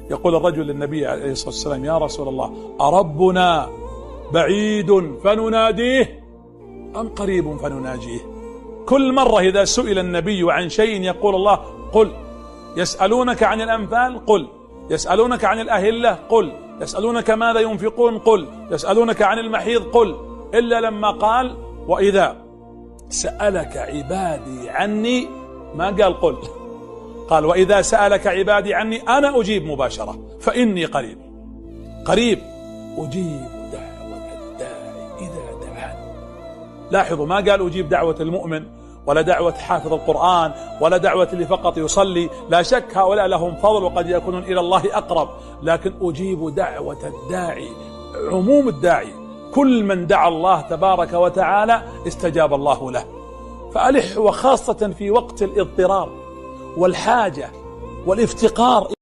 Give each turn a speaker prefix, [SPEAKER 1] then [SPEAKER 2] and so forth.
[SPEAKER 1] يقول الرجل للنبي عليه الصلاة والسلام: يا رسول الله، أربنا بعيد فنناديه أم قريب فنناجيه؟ كل مرة إذا سئل النبي عن شيء يقول الله: قل. يسألونك عن الأنفال؟ قل. يسألونك عن الأهلة؟ قل. يسألونك ماذا ينفقون؟ قل. يسألونك عن المحيض؟ قل. إلا لما قال: وإذا سألك عبادي عني، ما قال قل، قال: وإذا سألك عبادي عني أنا أجيب مباشرة، فإني قريب قريب أجيب دعوة الداعي إذا دعاني. لاحظوا، ما قال أجيب دعوة المؤمن ولا دعوة حافظ القرآن ولا دعوة اللي فقط يصلي، لا شك هؤلاء لهم فضل وقد يكونون إلى الله أقرب، لكن أجيب دعوة الداعي، عموم الداعي، كل من دعا الله تبارك وتعالى استجاب الله له. فألح، وخاصة في وقت الاضطرار والحاجة والافتقار